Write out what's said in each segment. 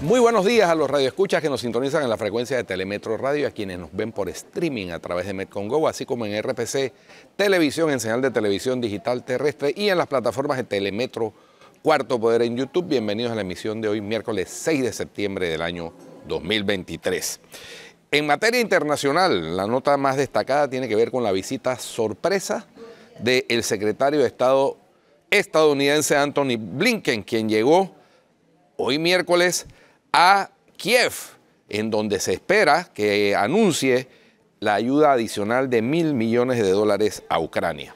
Muy buenos días a los radioescuchas que nos sintonizan en la frecuencia de Telemetro Radio, a quienes nos ven por streaming a través de Metcongo, así como en RPC Televisión, en señal de televisión digital terrestre y en las plataformas de Telemetro Cuarto Poder en YouTube. Bienvenidos a la emisión de hoy, miércoles 6 de septiembre del año 2023. En materia internacional, la nota más destacada tiene que ver con la visita sorpresa del secretario de Estado estadounidense Antony Blinken, quien llegó hoy miércoles a Kiev, en donde se espera que anuncie la ayuda adicional de $1.000 millones a Ucrania.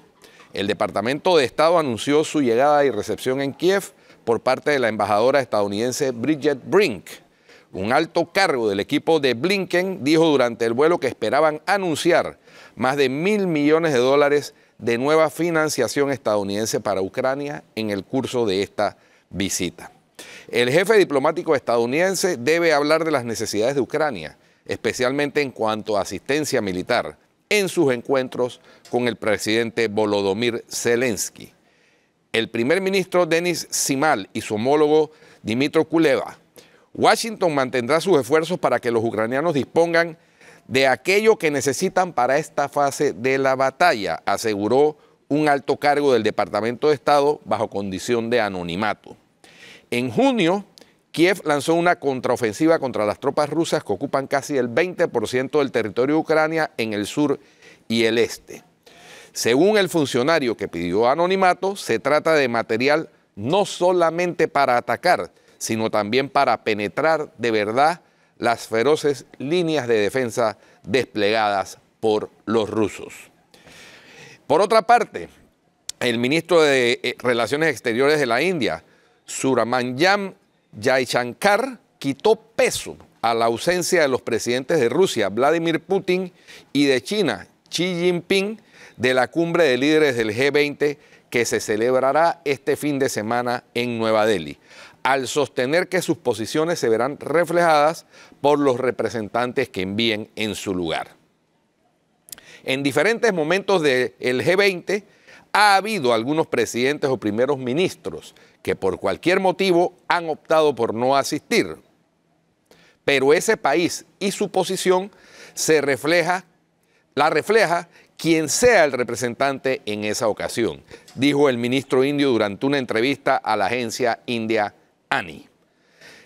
El Departamento de Estado anunció su llegada y recepción en Kiev por parte de la embajadora estadounidense Bridget Brink. Un alto cargo del equipo de Blinken dijo durante el vuelo que esperaban anunciar más de $1.000 millones de nueva financiación estadounidense para Ucrania en el curso de esta visita. El jefe diplomático estadounidense debe hablar de las necesidades de Ucrania, especialmente en cuanto a asistencia militar, en sus encuentros con el presidente Volodymyr Zelensky. El primer ministro Denis Shmyhal y su homólogo Dmytro Kuleba. Washington mantendrá sus esfuerzos para que los ucranianos dispongan de aquello que necesitan para esta fase de la batalla, aseguró un alto cargo del Departamento de Estado bajo condición de anonimato. En junio, Kiev lanzó una contraofensiva contra las tropas rusas que ocupan casi el 20% del territorio de Ucrania en el sur y el este. Según el funcionario que pidió anonimato, se trata de material no solamente para atacar, sino también para penetrar de verdad las feroces líneas de defensa desplegadas por los rusos. Por otra parte, el ministro de Relaciones Exteriores de la India, Subrahmanyam Jaishankar, quitó peso a la ausencia de los presidentes de Rusia, Vladimir Putin, y de China, Xi Jinping, de la cumbre de líderes del G20 que se celebrará este fin de semana en Nueva Delhi, al sostener que sus posiciones se verán reflejadas por los representantes que envíen en su lugar. En diferentes momentos del G20 ha habido algunos presidentes o primeros ministros que por cualquier motivo han optado por no asistir. Pero ese país y su posición la refleja quien sea el representante en esa ocasión, dijo el ministro indio durante una entrevista a la agencia india ANI.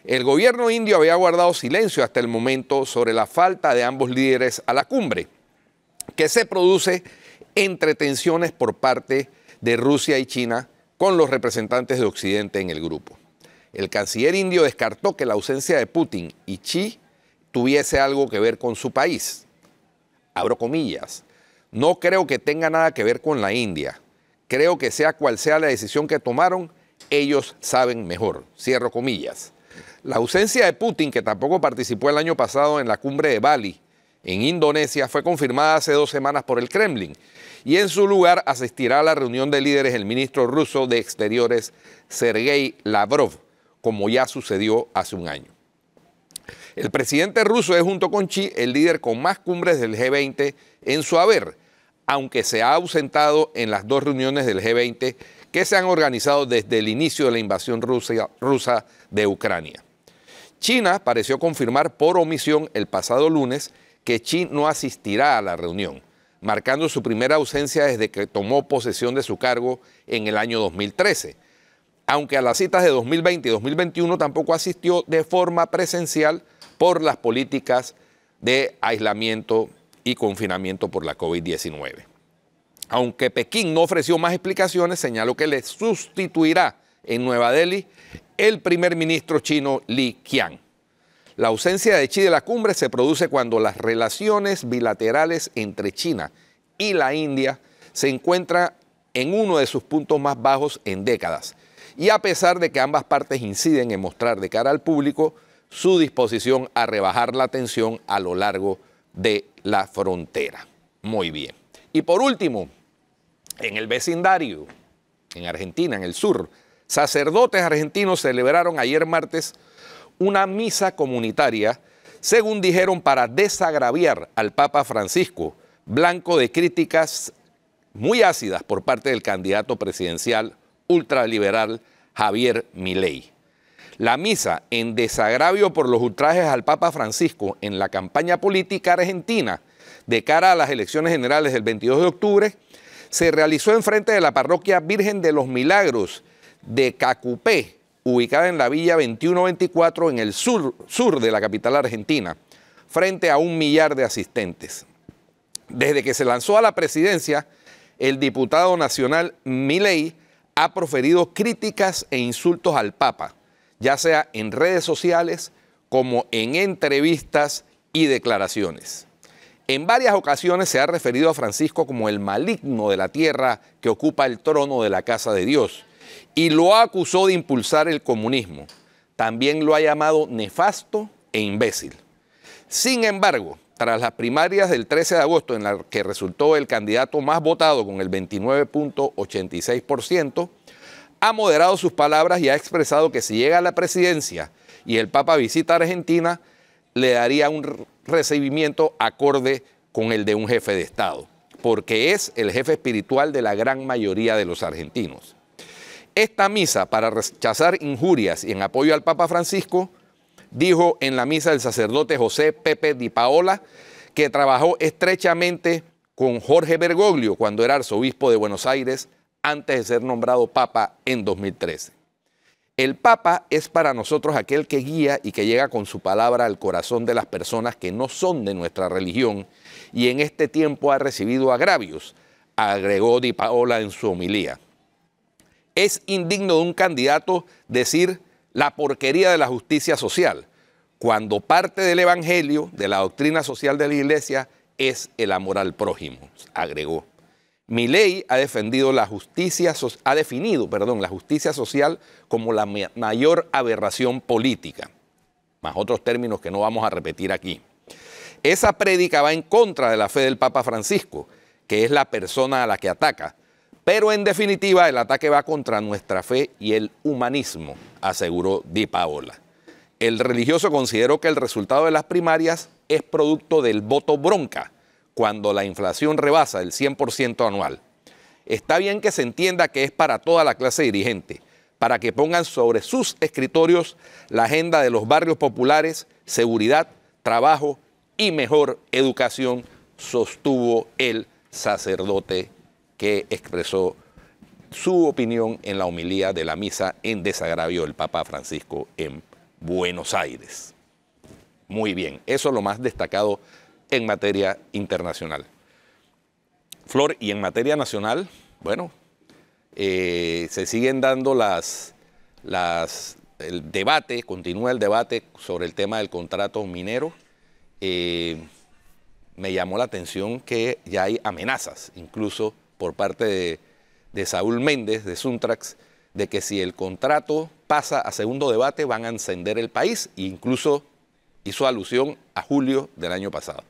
El gobierno indio había guardado silencio hasta el momento sobre la falta de ambos líderes a la cumbre, que se produce entre tensiones por parte de Rusia y China con los representantes de Occidente en el grupo. El canciller indio descartó que la ausencia de Putin y Xi tuviese algo que ver con su país. Abro comillas, no creo que tenga nada que ver con la India. Creo que sea cual sea la decisión que tomaron, ellos saben mejor. Cierro comillas. La ausencia de Putin, que tampoco participó el año pasado en la cumbre de Bali, en Indonesia, fue confirmada hace 2 semanas por el Kremlin, y en su lugar asistirá a la reunión de líderes el ministro ruso de Exteriores, Sergei Lavrov, como ya sucedió hace un año. El presidente ruso es, junto con Xi, el líder con más cumbres del G20 en su haber, aunque se ha ausentado en las 2 reuniones del G20 que se han organizado desde el inicio de la invasión rusa de Ucrania. China pareció confirmar por omisión el pasado lunes que Xi no asistirá a la reunión, marcando su primera ausencia desde que tomó posesión de su cargo en el año 2013, aunque a las citas de 2020 y 2021 tampoco asistió de forma presencial por las políticas de aislamiento y confinamiento por la COVID-19. Aunque Pekín no ofreció más explicaciones, señaló que le sustituirá en Nueva Delhi el primer ministro chino Li Qiang. La ausencia de Xi de la cumbre se produce cuando las relaciones bilaterales entre China y la India se encuentran en uno de sus puntos más bajos en décadas, y a pesar de que ambas partes inciden en mostrar de cara al público su disposición a rebajar la tensión a lo largo de la frontera. Muy bien. Y por último, en el vecindario, en Argentina, en el sur, sacerdotes argentinos celebraron ayer martes una misa comunitaria, según dijeron, para desagraviar al Papa Francisco, blanco de críticas muy ácidas por parte del candidato presidencial ultraliberal Javier Milei. La misa, en desagravio por los ultrajes al Papa Francisco en la campaña política argentina de cara a las elecciones generales del 22 de octubre, se realizó enfrente de la parroquia Virgen de los Milagros de Cacupé, ubicada en la Villa 2124 en el sur de la capital argentina, frente a 1 millar de asistentes. Desde que se lanzó a la presidencia, el diputado nacional Milei ha proferido críticas e insultos al Papa, ya sea en redes sociales como en entrevistas y declaraciones. En varias ocasiones se ha referido a Francisco como el maligno de la tierra que ocupa el trono de la casa de Dios y lo acusó de impulsar el comunismo. También lo ha llamado nefasto e imbécil. Sin embargo, tras las primarias del 13 de agosto, en la que resultó el candidato más votado con el 29.86%, ha moderado sus palabras y ha expresado que si llega a la presidencia y el Papa visita Argentina, le daría un recibimiento acorde con el de un jefe de Estado, porque es el jefe espiritual de la gran mayoría de los argentinos. Esta misa para rechazar injurias y en apoyo al Papa Francisco, dijo en la misa el sacerdote José Pepe Di Paola, que trabajó estrechamente con Jorge Bergoglio cuando era arzobispo de Buenos Aires antes de ser nombrado Papa en 2013. El Papa es para nosotros aquel que guía y que llega con su palabra al corazón de las personas que no son de nuestra religión y en este tiempo ha recibido agravios, agregó Di Paola en su homilía. Es indigno de un candidato decir la porquería de la justicia social, cuando parte del evangelio, de la doctrina social de la Iglesia, es el amor al prójimo, agregó. Milei ha definido la justicia social como la mayor aberración política, más otros términos que no vamos a repetir aquí. Esa prédica va en contra de la fe del Papa Francisco, que es la persona a la que ataca, pero en definitiva el ataque va contra nuestra fe y el humanismo, aseguró Di Paola. El religioso consideró que el resultado de las primarias es producto del voto bronca, cuando la inflación rebasa el 100% anual. Está bien que se entienda que es para toda la clase dirigente, para que pongan sobre sus escritorios la agenda de los barrios populares, seguridad, trabajo y mejor educación, sostuvo el sacerdote que expresó su opinión en la homilía de la misa en desagravio del Papa Francisco en Buenos Aires. Muy bien, eso es lo más destacado en materia internacional. Flor, y en materia nacional, bueno, se siguen dando el debate, continúa el debate sobre el tema del contrato minero. Me llamó la atención que ya hay amenazas, incluso por parte de Saúl Méndez, de Suntrax, de que si el contrato pasa a segundo debate van a encender el país, e incluso hizo alusión a julio del año pasado.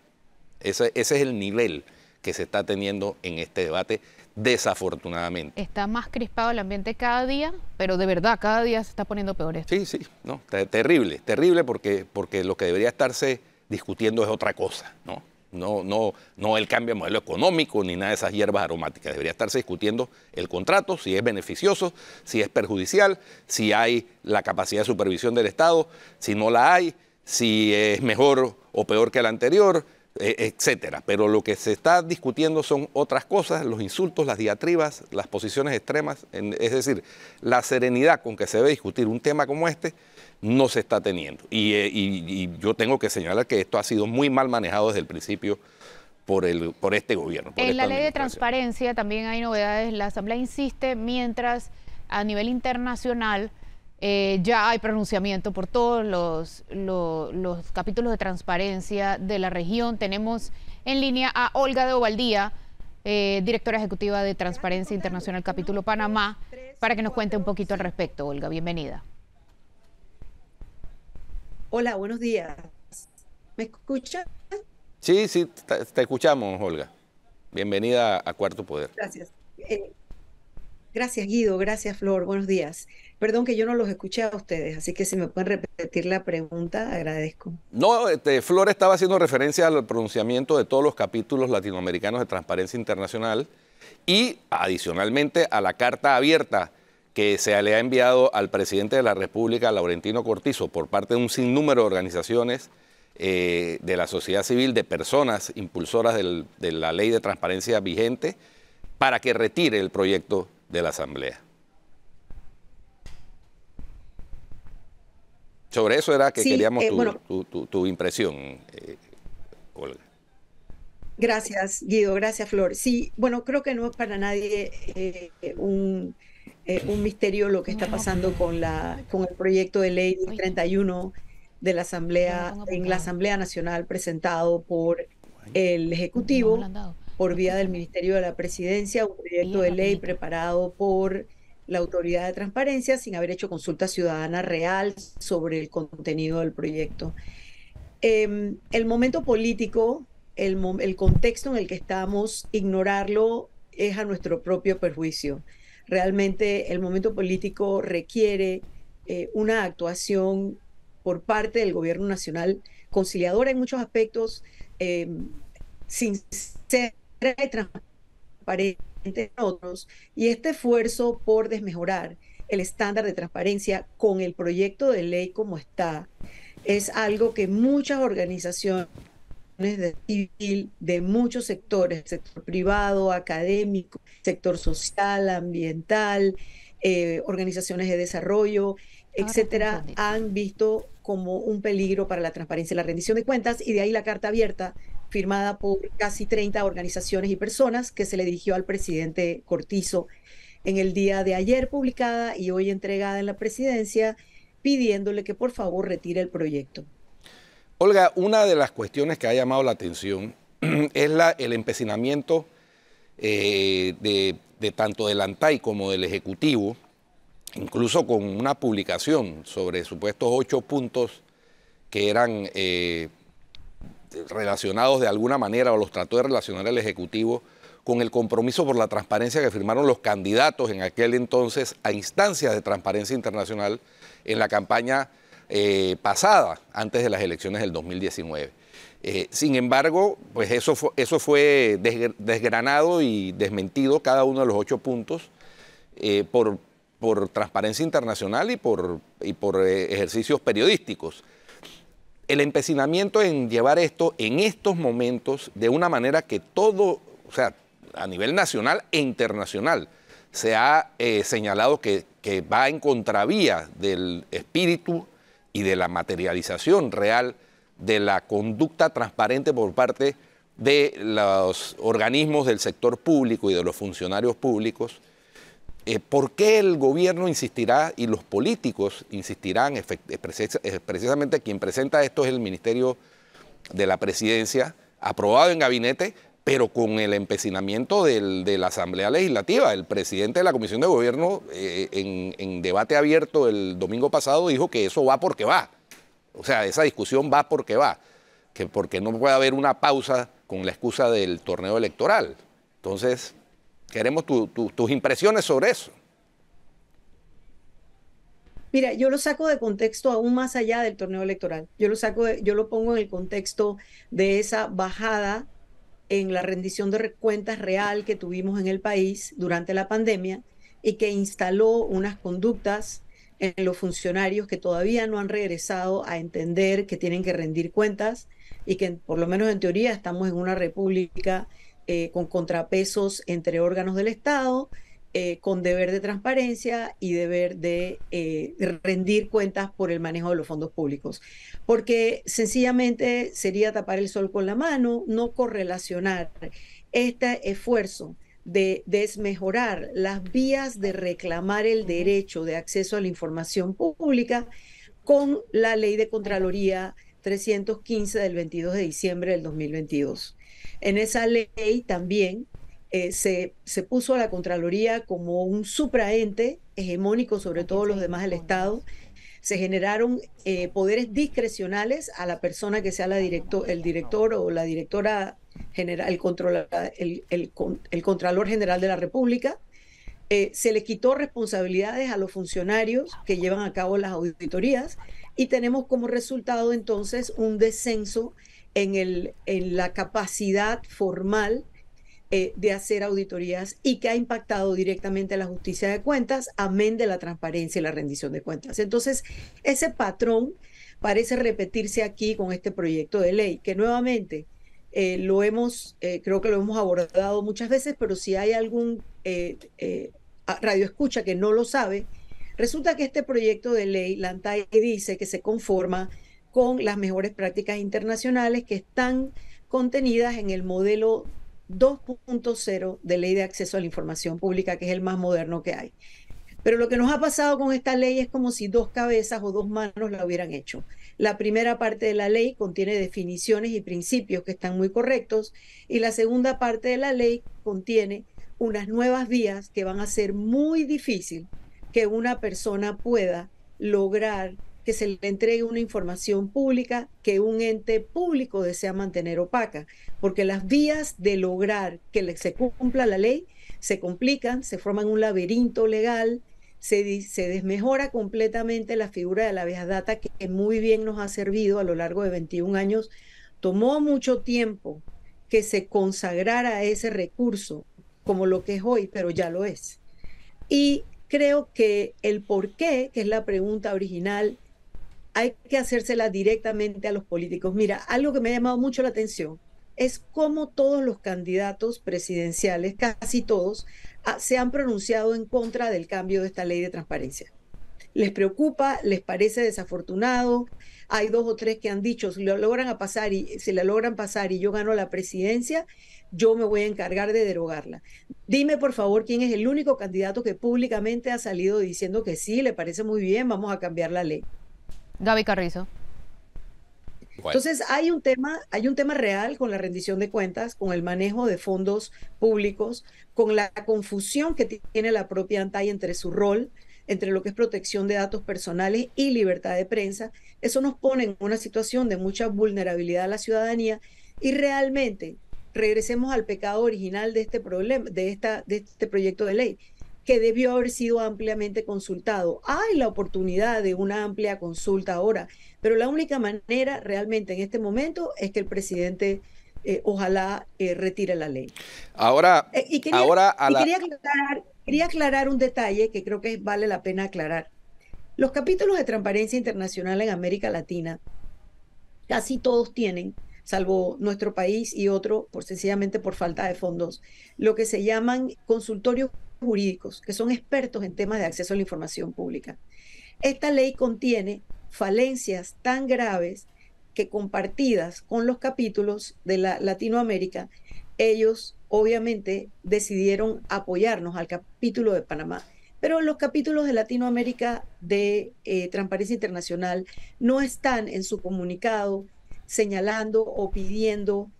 Ese es el nivel que se está teniendo en este debate, desafortunadamente. Está más crispado el ambiente cada día, pero de verdad cada día se está poniendo peor esto. Sí, no, terrible porque lo que debería estarse discutiendo es otra cosa, ¿no? No el cambio de modelo económico ni nada de esas hierbas aromáticas. Debería estarse discutiendo el contrato, si es beneficioso, si es perjudicial, si hay la capacidad de supervisión del Estado, si no la hay, si es mejor o peor que el anterior, etcétera. Pero lo que se está discutiendo son otras cosas, los insultos, las diatribas, las posiciones extremas, es decir, la serenidad con que se debe discutir un tema como este no se está teniendo. Y yo tengo que señalar que esto ha sido muy mal manejado desde el principio por este gobierno. En la ley de transparencia también hay novedades. La Asamblea insiste, mientras a nivel internacional ya hay pronunciamiento por todos los capítulos de transparencia de la región. Tenemos en línea a Olga de Ovaldía, directora ejecutiva de Transparencia Internacional Capítulo Panamá, para que nos cuente un poquito al respecto. Olga, bienvenida. Hola, buenos días. ¿Me escucha? Sí, te escuchamos, Olga. Bienvenida a Cuarto Poder. Gracias. Gracias, Guido. Gracias, Flor. Buenos días. Perdón que yo no los escuché a ustedes, así que si me pueden repetir la pregunta, agradezco. No, Flor estaba haciendo referencia al pronunciamiento de todos los capítulos latinoamericanos de Transparencia Internacional y adicionalmente a la carta abierta que se le ha enviado al presidente de la República, Laurentino Cortizo, por parte de un sinnúmero de organizaciones de la sociedad civil, de personas impulsoras de la ley de transparencia vigente, para que retire el proyecto de la Asamblea. Sobre eso era que queríamos tu impresión, Olga. Gracias, Guido, gracias, Flor. Sí, bueno, creo que no es para nadie un misterio lo que está pasando con el proyecto de ley 1031 de la Asamblea, en la Asamblea Nacional, presentado por el Ejecutivo por vía del Ministerio de la Presidencia, un proyecto de ley preparado por la Autoridad de Transparencia sin haber hecho consulta ciudadana real sobre el contenido del proyecto. El momento político, el contexto en el que estamos, ignorarlo es a nuestro propio perjuicio. Realmente el momento político requiere una actuación por parte del gobierno nacional conciliadora en muchos aspectos, sincera y transparente en otros, y este esfuerzo por desmejorar el estándar de transparencia con el proyecto de ley como está, es algo que muchas organizaciones de civil, de muchos sectores, sector privado, académico, sector social, ambiental, organizaciones de desarrollo, etcétera, han visto como un peligro para la transparencia y la rendición de cuentas, y de ahí la carta abierta firmada por casi 30 organizaciones y personas que se le dirigió al presidente Cortizo en el día de ayer, publicada y hoy entregada en la presidencia, pidiéndole que por favor retire el proyecto. Olga, una de las cuestiones que ha llamado la atención es el empecinamiento de tanto del ANTAI como del Ejecutivo, incluso con una publicación sobre supuestos 8 puntos que eran relacionados de alguna manera, o los trató de relacionar el Ejecutivo con el compromiso por la transparencia que firmaron los candidatos en aquel entonces a instancias de Transparencia Internacional en la campaña pasada, antes de las elecciones del 2019. Sin embargo, pues eso fue desgranado y desmentido, cada uno de los 8 puntos, por Transparencia Internacional y por ejercicios periodísticos. El empecinamiento en llevar esto en estos momentos de una manera que todo, o sea, a nivel nacional e internacional, se ha señalado que va en contravía del espíritu y de la materialización real de la conducta transparente por parte de los organismos del sector público y de los funcionarios públicos. ¿Por qué el gobierno insistirá y los políticos insistirán? Precisamente quien presenta esto es el Ministerio de la Presidencia, aprobado en gabinete, pero con el empecinamiento de la Asamblea Legislativa. El presidente de la Comisión de Gobierno, en debate abierto el domingo pasado, dijo que eso va porque va. O sea, esa discusión va porque va, que porque no puede haber una pausa con la excusa del torneo electoral. Entonces, queremos tus impresiones sobre eso. Mira, yo lo saco de contexto aún más allá del torneo electoral. Yo lo pongo en el contexto de esa bajada en la rendición de cuentas real que tuvimos en el país durante la pandemia y que instaló unas conductas en los funcionarios que todavía no han regresado a entender que tienen que rendir cuentas y que por lo menos en teoría estamos en una república con contrapesos entre órganos del Estado, con deber de transparencia y deber de rendir cuentas por el manejo de los fondos públicos. Porque sencillamente sería tapar el sol con la mano, no correlacionar este esfuerzo de desmejorar las vías de reclamar el derecho de acceso a la información pública con la Ley de Contraloría 315 del 22 de diciembre del 2022. En esa ley también se puso a la Contraloría como un supraente hegemónico sobre todos los demás del Estado. Se generaron poderes discrecionales a la persona que sea el director o la directora general, el Contralor General de la República. Se le quitó responsabilidades a los funcionarios que llevan a cabo las auditorías y tenemos como resultado entonces un descenso en la capacidad formal de hacer auditorías y que ha impactado directamente a la justicia de cuentas, amén de la transparencia y la rendición de cuentas. Entonces, ese patrón parece repetirse aquí con este proyecto de ley, que nuevamente creo que lo hemos abordado muchas veces, pero si hay algún radio escucha que no lo sabe, resulta que este proyecto de ley, la ANTAI dice que se conforma con las mejores prácticas internacionales que están contenidas en el modelo 2.0 de Ley de Acceso a la Información Pública, que es el más moderno que hay. Pero lo que nos ha pasado con esta ley es como si dos cabezas o dos manos la hubieran hecho. La primera parte de la ley contiene definiciones y principios que están muy correctos, y la segunda parte de la ley contiene unas nuevas vías que van a hacer muy difícil que una persona pueda lograr que se le entregue una información pública que un ente público desea mantener opaca, porque las vías de lograr que se cumpla la ley se complican, se forman un laberinto legal, se desmejora completamente la figura de la habeas data, que muy bien nos ha servido a lo largo de 21 años. Tomó mucho tiempo que se consagrara ese recurso como lo que es hoy, pero ya lo es. Y creo que el por qué, que es la pregunta original, hay que hacérsela directamente a los políticos. Mira, algo que me ha llamado mucho la atención es cómo todos los candidatos presidenciales, casi todos, se han pronunciado en contra del cambio de esta ley de transparencia. Les preocupa, les parece desafortunado. Hay dos o tres que han dicho, si la logran pasar y yo gano la presidencia, yo me voy a encargar de derogarla. Dime, por favor, quién es el único candidato que públicamente ha salido diciendo que sí, le parece muy bien, vamos a cambiar la ley. Gaby Carrizo. Bueno. Entonces hay un tema real con la rendición de cuentas, con el manejo de fondos públicos, con la confusión que tiene la propia ANTAI entre su rol, entre lo que es protección de datos personales y libertad de prensa. Eso nos pone en una situación de mucha vulnerabilidad a la ciudadanía, y realmente regresemos al pecado original de este problema, de este proyecto de ley, que debió haber sido ampliamente consultado. Hay la oportunidad de una amplia consulta ahora, pero la única manera realmente en este momento es que el presidente ojalá retire la ley. Ahora, quería aclarar un detalle que creo que vale la pena aclarar. Los capítulos de transparencia internacional en América Latina, casi todos tienen, salvo nuestro país y otro, sencillamente por falta de fondos, lo que se llaman consultorios jurídicos, que son expertos en temas de acceso a la información pública. Esta ley contiene falencias tan graves que, compartidas con los capítulos de Latinoamérica, ellos obviamente decidieron apoyarnos al capítulo de Panamá. Pero los capítulos de Latinoamérica de Transparencia Internacional no están en su comunicado señalando o pidiendo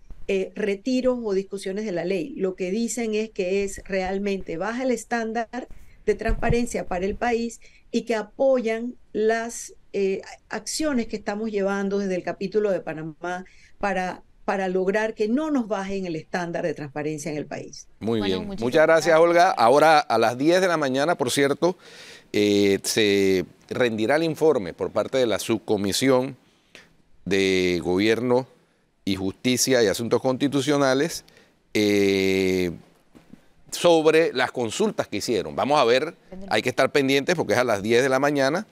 retiros o discusiones de la ley. Lo que dicen es que es realmente baja el estándar de transparencia para el país y que apoyan las acciones que estamos llevando desde el capítulo de Panamá para lograr que no nos bajen el estándar de transparencia en el país. Muy bien. Muchas gracias, Olga. Ahora a las 10 de la mañana, por cierto, se rendirá el informe por parte de la Subcomisión de Gobierno y Justicia y Asuntos Constitucionales sobre las consultas que hicieron. Vamos a ver, hay que estar pendientes porque es a las 10 de la mañana,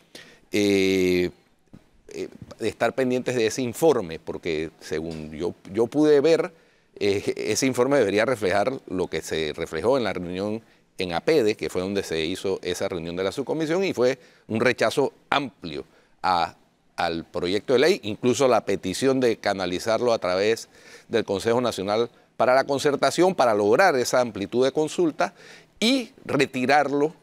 estar pendientes de ese informe, porque según yo pude ver, ese informe debería reflejar lo que se reflejó en la reunión en APEDE, que fue donde se hizo esa reunión de la subcomisión, y fue un rechazo amplio al proyecto de ley, incluso la petición de canalizarlo a través del Consejo Nacional para la Concertación para lograr esa amplitud de consulta y retirarlo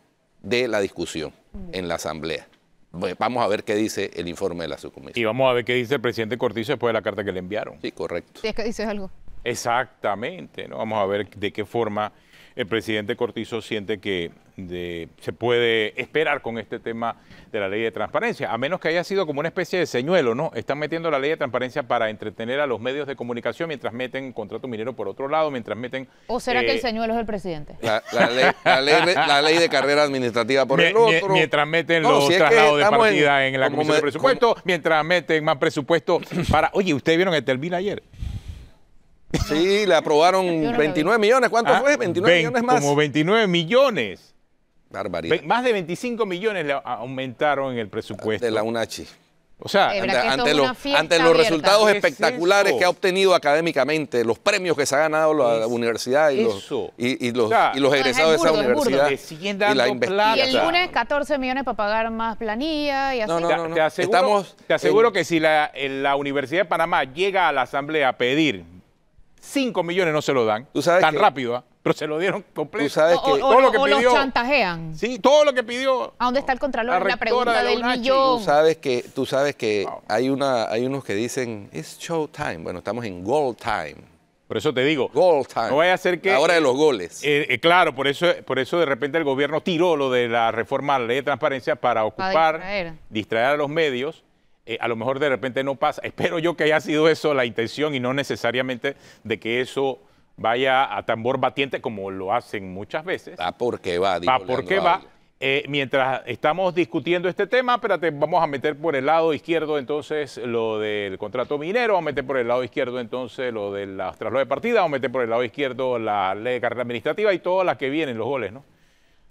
de la discusión en la Asamblea. Bueno, vamos a ver qué dice el informe de la subcomisión. Y vamos a ver qué dice el presidente Cortizo después de la carta que le enviaron. Sí, correcto. Si es que dices algo. Exactamente, ¿no? Vamos a ver de qué forma el presidente Cortizo siente que se puede esperar con este tema de la ley de transparencia, a menos que haya sido como una especie de señuelo, ¿no? Están metiendo la ley de transparencia para entretener a los medios de comunicación mientras meten contrato minero por otro lado, mientras meten... ¿O será que el señuelo es el presidente? La ley de carrera administrativa por el otro. Mientras meten los traslados de partida en la Comisión de Presupuesto, mientras meten más presupuesto para... Oye, ¿ustedes vieron el Telvil ayer? Sí, le aprobaron Yo no lo 29 millones. ¿Cuánto fue? 29 millones más. Como 29 millones. Barbaridad. Más de 25 millones le aumentaron en el presupuesto. De la UNACHI. O sea, verdad que esto ante es los, una fiesta ante los abierta. resultados ¿Qué es espectaculares eso? que ha obtenido académicamente, los premios que se ha ganado la universidad y los, eso. y O sea, los egresados de esa es burdo, es burdo. universidad Le siguen y dando la Y investigación. el plata. lunes 14 millones para pagar más planilla y así. No. Te aseguro, Estamos te aseguro en- que si la Universidad de Panamá llega a la Asamblea a pedir 5 millones, no se lo dan Tú sabes tan que- rápido, ¿ah? Pero se lo dieron completo. Tú sabes que todo lo que o pidió. los chantajean. Sí, todo lo que pidió. ¿A dónde está el Contralor? La La rectora pregunta de la del UNACHI. millón. tú sabes que Wow. hay unos que dicen it's show time. Bueno, estamos en goal time. Por eso te digo, Goal time. no vaya a ser que... La hora de los goles. Claro, por eso de repente el gobierno tiró lo de la reforma a la ley de transparencia para ocupar, distraer a los medios. A lo mejor de repente no pasa. Espero yo que haya sido eso la intención y no necesariamente de que eso vaya a tambor batiente como lo hacen muchas veces. Va porque va. dijo Va porque Leandro va. Ávila. Mientras estamos discutiendo este tema, espérate, vamos a meter por el lado izquierdo entonces lo del contrato minero, vamos a meter por el lado izquierdo entonces lo de las traslados de partida, vamos a meter por el lado izquierdo la ley de carrera administrativa y todas las que vienen, los goles, ¿no?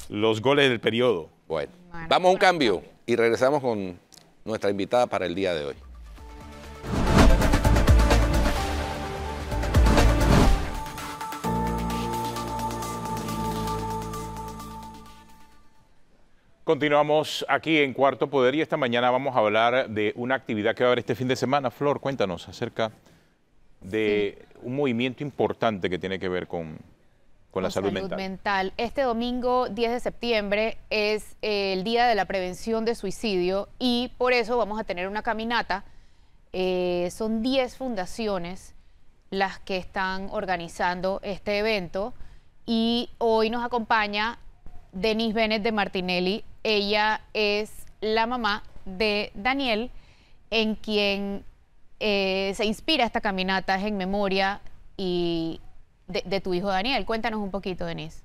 Los goles del periodo. Bueno, Bueno, vamos a un cambio y regresamos con nuestra invitada para el día de hoy. Continuamos aquí en Cuarto Poder y esta mañana vamos a hablar de una actividad que va a haber este fin de semana. Flor, cuéntanos acerca de un movimiento importante que tiene que ver con la salud mental. Este domingo 10 de septiembre es el Día de la Prevención de Suicidio y por eso vamos a tener una caminata. Son 10 fundaciones las que están organizando este evento y hoy nos acompaña Denise Bennett de Martinelli. Ella es la mamá de Daniel, en quien se inspira esta caminata, es en memoria y de tu hijo Daniel. Cuéntanos un poquito, Denise.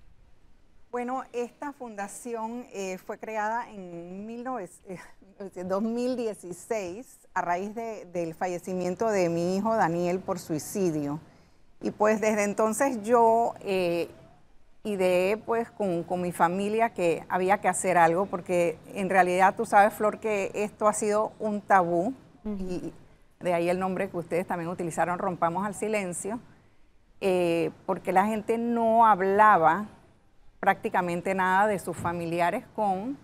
Bueno, esta fundación fue creada en 2016 a raíz del fallecimiento de mi hijo Daniel por suicidio. Y pues desde entonces yo ideé pues con mi familia que había que hacer algo porque en realidad tú sabes, Flor, que esto ha sido un tabú y de ahí el nombre que ustedes también utilizaron, Rompamos al Silencio, porque la gente no hablaba prácticamente nada de sus familiares con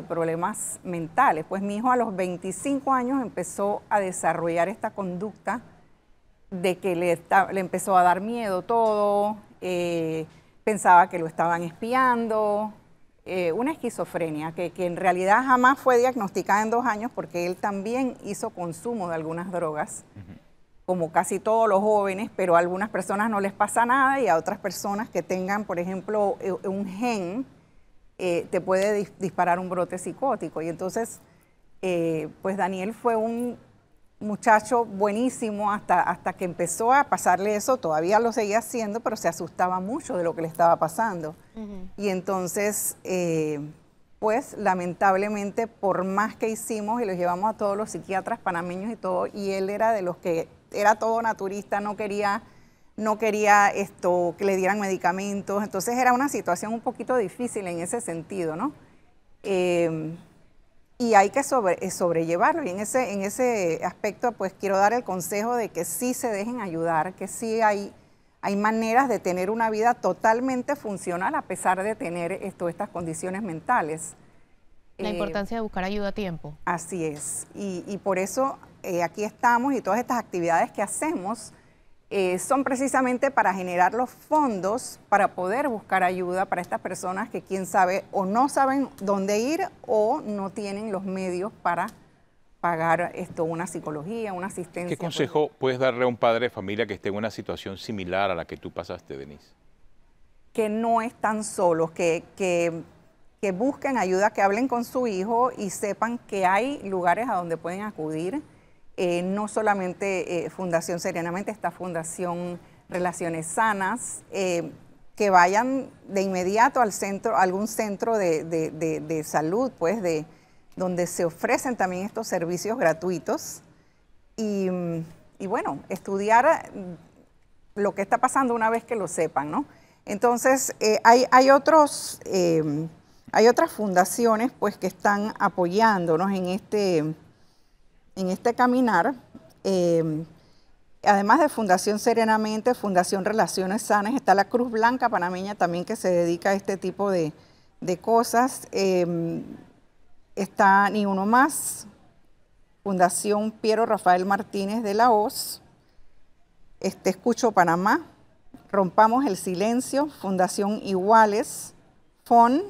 problemas mentales. Pues mi hijo a los 25 años empezó a desarrollar esta conducta de que le empezó a dar miedo todo, pensaba que lo estaban espiando, una esquizofrenia que en realidad jamás fue diagnosticada en 2 años porque él también hizo consumo de algunas drogas, como casi todos los jóvenes, pero a algunas personas no les pasa nada y a otras personas que tengan, por ejemplo, un gen, te puede disparar un brote psicótico. Y entonces, pues Daniel fue un muchacho buenísimo hasta que empezó a pasarle eso, todavía lo seguía haciendo, pero se asustaba mucho de lo que le estaba pasando. Y entonces, pues lamentablemente, por más que hicimos y los llevamos a todos los psiquiatras panameños y todo, y él era de los que era todo naturista, no quería esto, que le dieran medicamentos, entonces era una situación un poquito difícil en ese sentido, ¿no? Y hay que sobrellevarlo. Y en ese aspecto, pues quiero dar el consejo de que sí se dejen ayudar, que sí hay maneras de tener una vida totalmente funcional a pesar de tener estas condiciones mentales. La importancia de buscar ayuda a tiempo. Así es. Y por eso aquí estamos y todas estas actividades que hacemos son precisamente para generar los fondos para poder buscar ayuda para estas personas que quién sabe o no saben dónde ir o no tienen los medios para pagar una psicología, una asistencia. ¿Qué consejo puedes darle a un padre de familia que esté en una situación similar a la que tú pasaste, Denise? Que no están solos, que busquen ayuda, que hablen con su hijo y sepan que hay lugares a donde pueden acudir. No solamente Fundación Serenamente, está Fundación Relaciones Sanas, que vayan de inmediato al centro, a algún centro de salud, pues, donde se ofrecen también estos servicios gratuitos. Y bueno, estudiar lo que está pasando una vez que lo sepan, ¿no? Entonces, hay otras fundaciones pues, que están apoyándonos en este caminar. Además de Fundación Serenamente, Fundación Relaciones Sanas, está la Cruz Blanca Panameña también que se dedica a este tipo de cosas. Está Ni Uno Más, Fundación Piero Rafael Martínez de la Hoz, Escucho Panamá, Rompamos el Silencio, Fundación Iguales, FON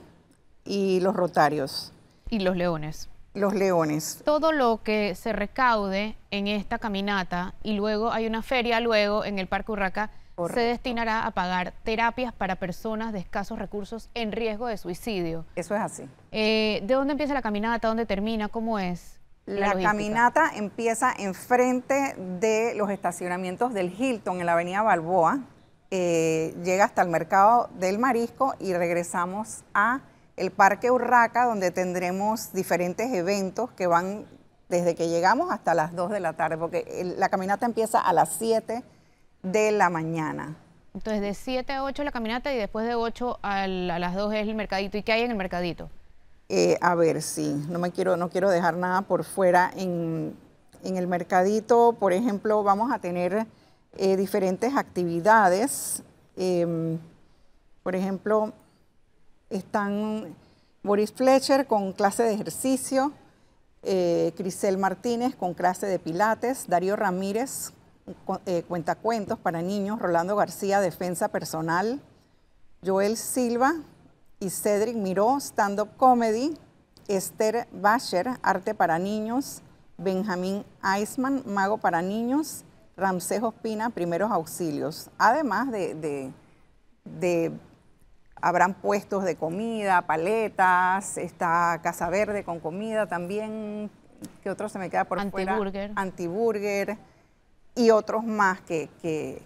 y los Rotarios. Y los Leones. Los Leones. Todo lo que se recaude en esta caminata y luego hay una feria luego en el Parque Urraca, Correcto. Se destinará a pagar terapias para personas de escasos recursos en riesgo de suicidio. Eso es así. ¿De dónde empieza la caminata? ¿Dónde termina? ¿Cómo es La logística? caminata empieza enfrente de los estacionamientos del Hilton en la avenida Balboa, llega hasta el Mercado del Marisco y regresamos a el Parque Urraca, donde tendremos diferentes eventos que van desde que llegamos hasta las 2 de la tarde, porque la caminata empieza a las 7 de la mañana. Entonces, de 7 a 8 la caminata y después de 8 a las 2 es el mercadito. ¿Y qué hay en el mercadito? A ver, sí, no quiero dejar nada por fuera. En el mercadito, por ejemplo, vamos a tener diferentes actividades. Por ejemplo, están Boris Fletcher con clase de ejercicio, Crisel Martínez con clase de pilates, Darío Ramírez, cuentacuentos para niños, Rolando García, defensa personal, Joel Silva y Cedric Miró, stand-up comedy, Esther Basher, arte para niños, Benjamín Eisman, mago para niños, Ramsés Ospina, primeros auxilios. Además habrán puestos de comida, paletas, está Casa Verde con comida también, ¿qué otro se me queda por fuera? Antiburger y otros más que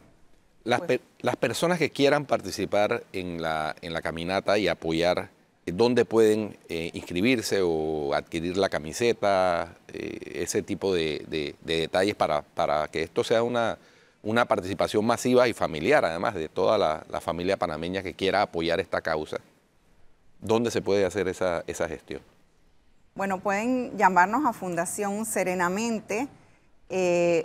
las personas que quieran participar en la caminata y apoyar, ¿dónde pueden inscribirse o adquirir la camiseta? Ese tipo de detalles para que esto sea una participación masiva y familiar, además de toda la familia panameña que quiera apoyar esta causa. ¿Dónde se puede hacer esa gestión? Bueno, pueden llamarnos a Fundación Serenamente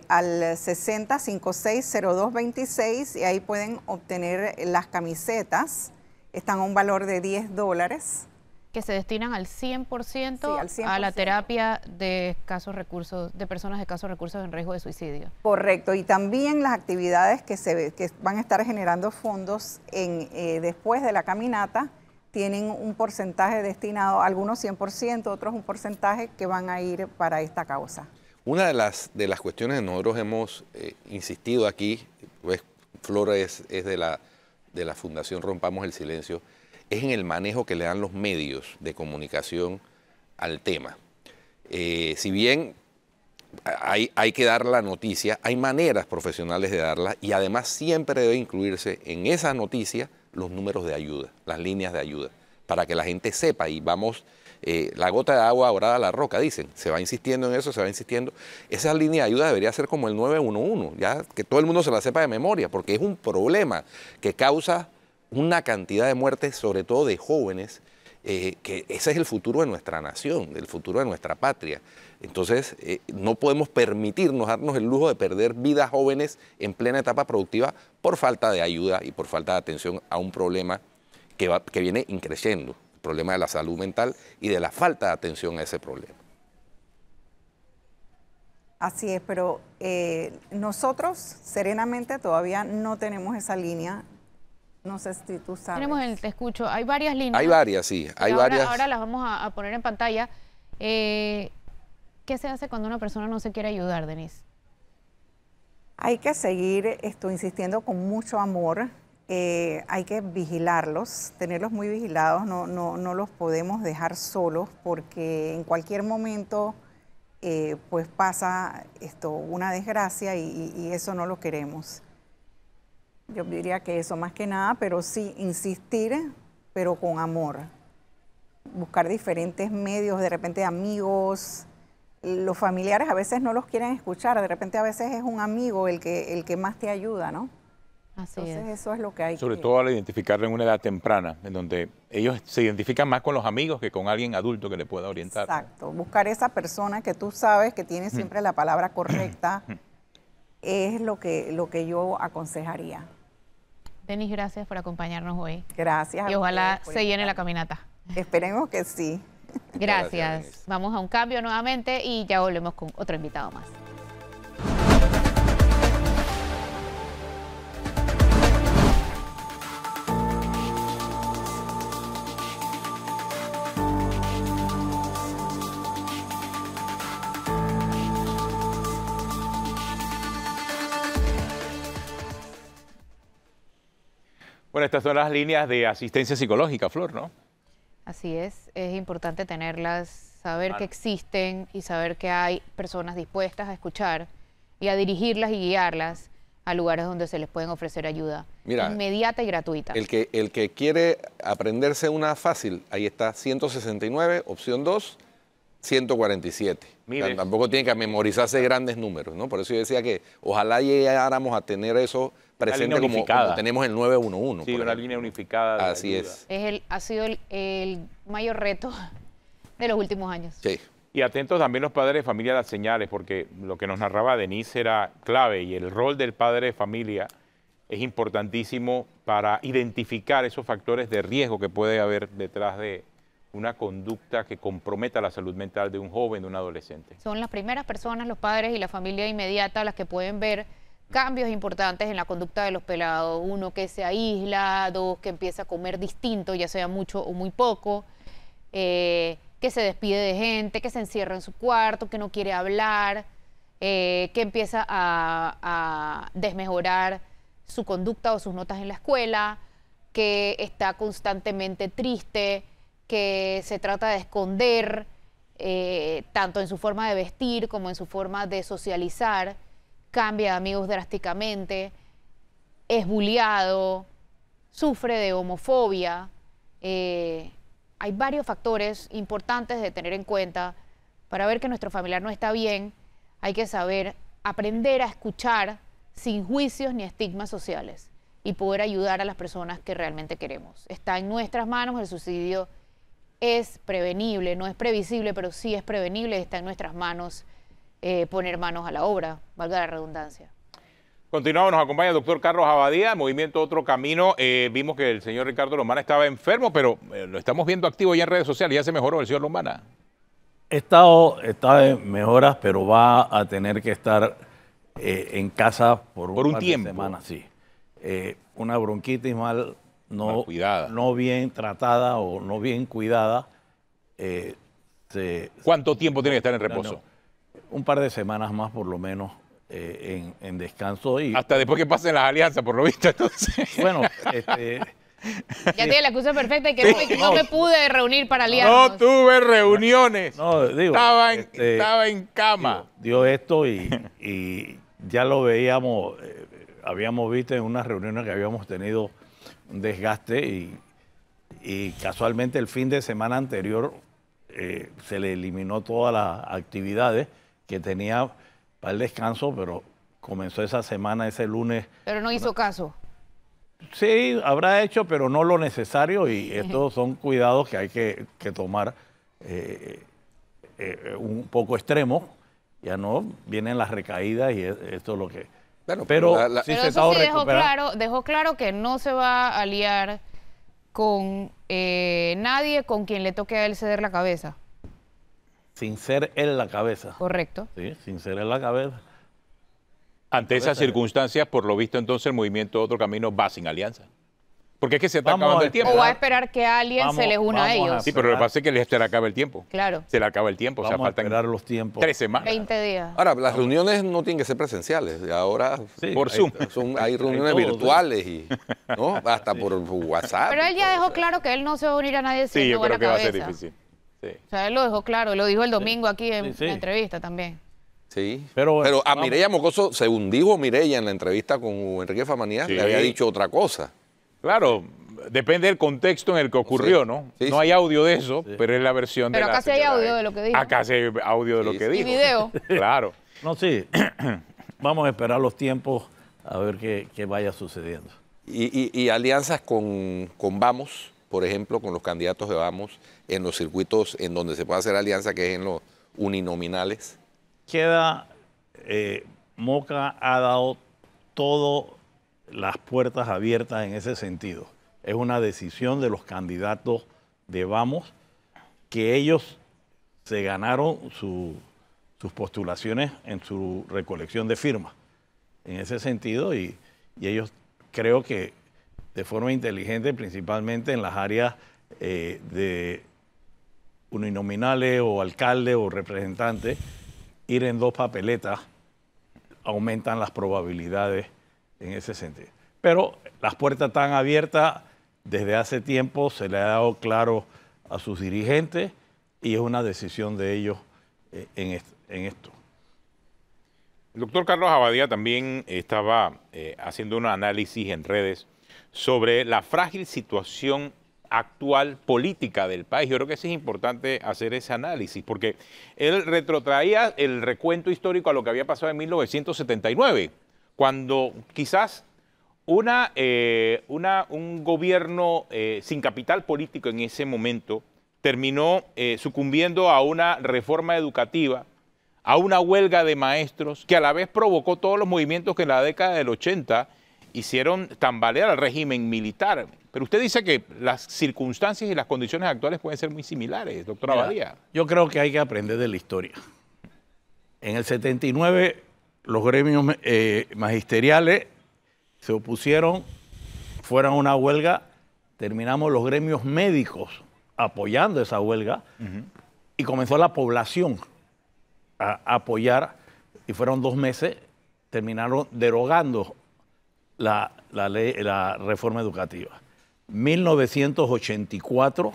al 60560226 y ahí pueden obtener las camisetas. Están a un valor de $10. Que se destinan al 100%, Sí, al 100%. a la terapia de escasos recursos, de personas de escasos recursos en riesgo de suicidio. Correcto, y también las actividades que van a estar generando fondos después de la caminata tienen un porcentaje destinado, algunos 100%, otros un porcentaje que van a ir para esta causa. Una de las cuestiones que nosotros hemos insistido aquí, pues Flores es de la Fundación Rompamos el Silencio, es en el manejo que le dan los medios de comunicación al tema. Si bien hay que dar la noticia, hay maneras profesionales de darla y además siempre debe incluirse en esa noticia los números de ayuda, las líneas de ayuda, para que la gente sepa y vamos, la gota de agua orada a la roca, dicen, se va insistiendo en eso, se va insistiendo. Esa línea de ayuda debería ser como el 911, ya que todo el mundo se la sepa de memoria, porque es un problema que causa una cantidad de muertes, sobre todo de jóvenes, que ese es el futuro de nuestra nación, el futuro de nuestra patria. Entonces, no podemos permitirnos darnos el lujo de perder vidas jóvenes en plena etapa productiva por falta de ayuda y por falta de atención a un problema que viene increciendo, el problema de la salud mental y de la falta de atención a ese problema. Así es, pero nosotros serenamente todavía no tenemos esa línea. No sé si tú sabes. Te escucho, hay varias líneas. Hay varias, sí, hay varias. Ahora las vamos a poner en pantalla. ¿Qué se hace cuando una persona no se quiere ayudar, Denise? Hay que seguir insistiendo con mucho amor. Hay que vigilarlos, tenerlos muy vigilados. No los podemos dejar solos porque en cualquier momento pues pasa una desgracia y eso no lo queremos. Yo diría que eso más que nada, pero sí insistir, pero con amor. Buscar diferentes medios, de repente amigos. Los familiares a veces no los quieren escuchar, de repente a veces es un amigo el que más te ayuda, ¿no? Así Entonces es. eso es lo que hay Sobre que... todo al identificarlo en una edad temprana, en donde ellos se identifican más con los amigos que con alguien adulto que le pueda orientar. Exacto, buscar esa persona que tú sabes que tiene siempre la palabra correcta es lo que yo aconsejaría. Denis, gracias por acompañarnos hoy. Gracias. Y a ojalá ustedes por se llene la invitarme. caminata. Esperemos que sí. Gracias, Gracias. Denis. Vamos a un cambio nuevamente y ya volvemos con otro invitado más. Bueno, estas son las líneas de asistencia psicológica, Flor, ¿no? Así es importante tenerlas, saber que existen y saber que hay personas dispuestas a escuchar y a dirigirlas y guiarlas a lugares donde se les pueden ofrecer ayuda Mira, inmediata y gratuita. El que quiere aprenderse una fácil, ahí está 169, opción 2, 147. Mire. O sea, tampoco tiene que memorizarse grandes números, ¿no? Por eso yo decía que ojalá llegáramos a tener eso presente línea como unificada. tenemos el 911. Sí, por una ejemplo. línea unificada de Así ayuda. es. Ha sido el mayor reto de los últimos años. Sí. Y atentos también los padres de familia a las señales, porque lo que nos narraba Denise era clave y el rol del padre de familia es importantísimo para identificar esos factores de riesgo que puede haber detrás de una conducta que comprometa la salud mental de un joven, de un adolescente. Son las primeras personas, los padres y la familia inmediata, las que pueden ver cambios importantes en la conducta de los pelados. Uno que se aísla, dos que empieza a comer distinto, ya sea mucho o muy poco, que se despide de gente, que se encierra en su cuarto, que no quiere hablar, que empieza a desmejorar su conducta o sus notas en la escuela, que está constantemente triste, que se trata de esconder, tanto en su forma de vestir como en su forma de socializar, cambia de amigos drásticamente, es bulliado, sufre de homofobia. Hay varios factores importantes de tener en cuenta para ver que nuestro familiar no está bien. Hay que saber aprender a escuchar sin juicios ni estigmas sociales y poder ayudar a las personas que realmente queremos. Está en nuestras manos, el suicidio es prevenible, no es previsible, pero sí es prevenible y está en nuestras manos poner manos a la obra, valga la redundancia. Continuamos, nos acompaña el doctor Carlos Abadía, Movimiento Otro Camino. Vimos que el señor Ricardo Lombana estaba enfermo, pero lo estamos viendo activo ya en redes sociales. ¿Ya se mejoró el señor Lombana? Está en mejoras, pero va a tener que estar en casa por un par de tiempo. semanas, sí. Una bronquitis mal cuidada. no bien tratada o no bien cuidada. ¿Cuánto tiempo tiene que estar en reposo? Un par de semanas más por lo menos en descanso. Y Hasta después que pasen las alianzas, por lo visto, entonces. bueno, Ya tiene la excusa perfecta y que no me pude reunir para aliarnos. No tuve reuniones. no, digo, Estaba en cama. dio esto y ya lo veíamos, habíamos visto en unas reuniones que habíamos tenido un desgaste y casualmente el fin de semana anterior se le eliminó todas las actividades que tenía para el descanso, pero comenzó esa semana, ese lunes. Pero no hizo caso. Sí, habrá hecho, pero no lo necesario y estos son cuidados que hay que tomar un poco extremos. Ya no, vienen las recaídas y esto es lo que... Bueno, pero la- sí Pero se eso está sí recuperando. dejó claro que no se va a aliar con nadie con quien le toque a él ceder la cabeza. Sin ser él la cabeza. Correcto. Sí, sin ser él la cabeza. Ante esas circunstancias, por lo visto, entonces el Movimiento Otro Camino va sin alianza. Porque es que se está Vamos acabando a el tiempo. O va a Esperar. esperar que alguien se les una a vamos a ellos. Sí, pero lo que pasa es que se le acaba el tiempo. Claro. Se le acaba el tiempo. O sea, Vamos a faltan esperar los tiempos. 3 semanas. 20 días. Ahora, las reuniones no tienen que ser presenciales. Ahora Sí, por hay- Zoom. hay reuniones todo, sí. virtuales y ¿no? Hasta por WhatsApp. Pero él ya dejó claro que él no se va a unir a nadie si Sí, él yo no va a creo la que va a cabeza. ser difícil. Sí. O sea, él lo dejó claro, lo dijo el domingo aquí en Sí, sí. la entrevista también. Sí. Pero, Pero a vamos. Mireya Mocoso, según dijo Mireya en la entrevista con Enrique Famanía, Sí. le había dicho otra cosa. Claro, depende del contexto en el que ocurrió, Sí. ¿no? Sí, no sí. hay audio de eso, pero es la versión Pero de la acá sí hay señora audio de lo que dijo. Acá sí hay audio de lo Sí, que sí. Y dijo. video. Claro. No, sí. Vamos a esperar los tiempos qué vaya sucediendo. Y alianzas con Vamos, por ejemplo, con los candidatos de Vamos, en los circuitos en donde se puede hacer alianza, que es en los uninominales. Moca ha dado todas las puertas abiertas en ese sentido. Es una decisión de los candidatos de Vamos, que ellos se ganaron sus postulaciones en su recolección de firmas. En ese sentido, y ellos creo que de forma inteligente, principalmente en las áreas de uninominales o alcalde o representante, ir en 2 papeletas aumentan las probabilidades en ese sentido. Pero las puertas están abiertas desde hace tiempo, se le ha dado claro a sus dirigentes y es una decisión de ellos en esto. El doctor Carlos Abadía también estaba haciendo un análisis en redes sobre la frágil situación actual política del país. Yo creo que sí es importante hacer ese análisis, porque él retrotraía el recuento histórico a lo que había pasado en 1979, cuando quizás un gobierno sin capital político en ese momento terminó sucumbiendo a una reforma educativa, a una huelga de maestros, que a la vez provocó todos los movimientos que en la década del 80 hicieron tambalear al régimen militar. Pero usted dice que las circunstancias y las condiciones actuales pueden ser muy similares, doctor Abadía. Yo creo que hay que aprender de la historia. En el 79, los gremios magisteriales se opusieron, fueron a una huelga, terminamos los gremios médicos apoyando esa huelga y comenzó la población a apoyar, y fueron 2 meses, terminaron derogando la reforma educativa. 1984,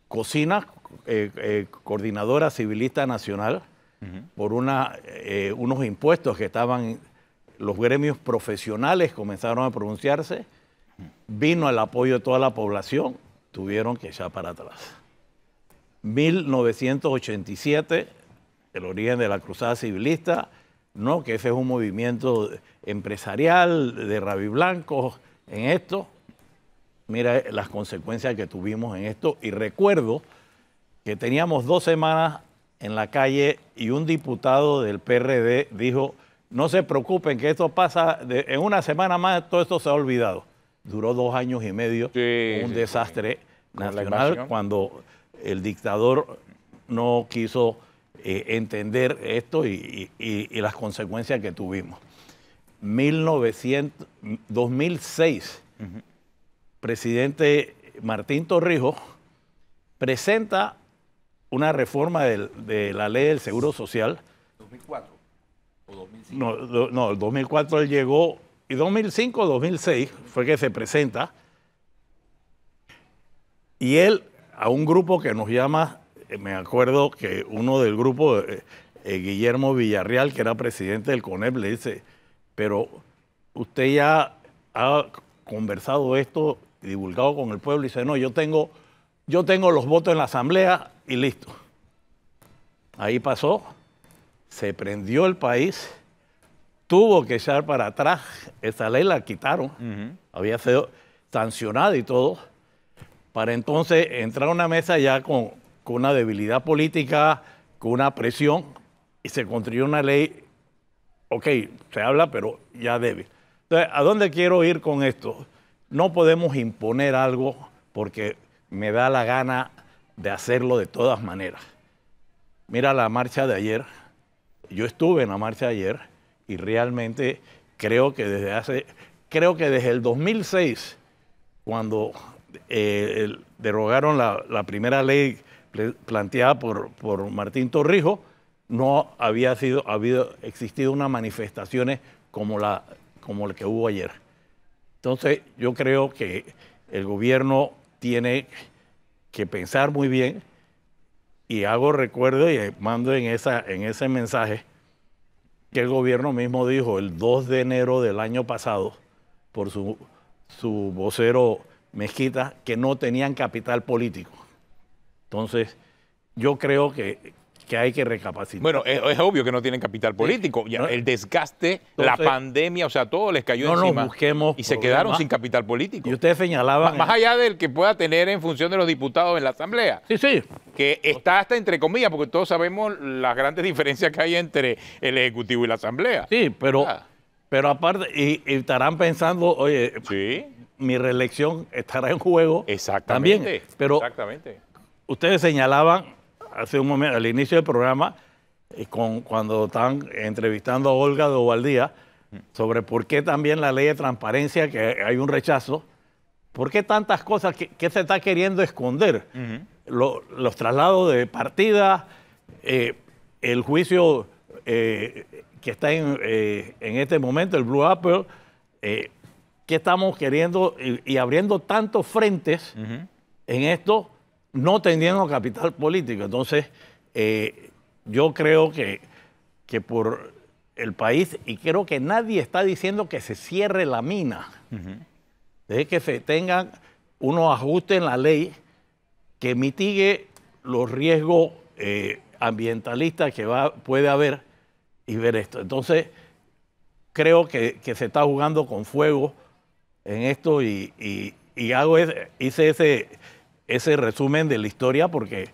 Cocina, coordinadora civilista nacional, por unos impuestos que estaban, los gremios profesionales comenzaron a pronunciarse, vino el apoyo de toda la población, tuvieron que echar para atrás. 1987, el origen de la cruzada civilista, no, que ese es un movimiento empresarial de rabiblancos en esto. Mira las consecuencias que tuvimos en esto. Y recuerdo que teníamos 2 semanas en la calle y un diputado del PRD dijo, no se preocupen que esto pasa, en una semana más todo esto se ha olvidado. Duró 2 años y medio, un desastre nacional, cuando el dictador no quiso entender esto y las consecuencias que tuvimos. 2006, presidente Martín Torrijos presenta una reforma de la ley del Seguro Social. ¿2004 o 2005? No, el 2004 él llegó, y 2005 o 2006 fue que se presenta, y él a un grupo que nos llama, me acuerdo que uno del grupo, Guillermo Villarreal, que era presidente del CONEP, le dice, pero usted ya ha conversado esto y divulgado con el pueblo, y dice, no, yo tengo los votos en la asamblea y listo. Ahí pasó, se prendió el país, tuvo que echar para atrás, esa ley la quitaron, había sido sancionada y todo, para entonces entrar a una mesa ya con una debilidad política, con una presión, y se construyó una ley, ok, se habla, pero ya débil. Entonces, ¿a dónde quiero ir con esto? No podemos imponer algo porque me da la gana de hacerlo de todas maneras. Mira la marcha de ayer, yo estuve en la marcha de ayer y realmente creo que desde el 2006, cuando derogaron la primera ley planteada por Martín Torrijos, no había existido unas manifestaciones como la que hubo ayer. Entonces, yo creo que el gobierno tiene que pensar muy bien, y hago recuerdo y mando en ese mensaje que el gobierno mismo dijo el 2 de enero del año pasado, por su vocero Mezquita, que no tenían capital político. Entonces, yo creo que que hay que recapacitar. Bueno, es obvio que no tienen capital político. Ya, el desgaste, la pandemia, o sea, todo les cayó encima. Busquemos y se quedaron sin capital político. Y ustedes señalaban... Más allá del que pueda tener en función de los diputados en la Asamblea. Sí, sí. Que está hasta entre comillas, porque todos sabemos las grandes diferencias que hay entre el Ejecutivo y la Asamblea. Sí, pero aparte, y estarán pensando, oye, sí, mi reelección estará en juego. Exactamente. También, pero exactamente. Ustedes señalaban hace un momento, al inicio del programa, cuando estaban entrevistando a Olga de Ovaldía, sobre por qué también la ley de transparencia, que hay un rechazo, por qué tantas cosas que se está queriendo esconder. Los traslados de partida, el juicio que está en este momento, el Blue Apple, que estamos queriendo y abriendo tantos frentes en esto, no teniendo capital político. Entonces, yo creo que por el país, y creo que nadie está diciendo que se cierre la mina, de que se tengan unos ajustes en la ley que mitigue los riesgos ambientalistas que puede haber y ver esto. Entonces, creo que se está jugando con fuego en esto y hice ese resumen de la historia porque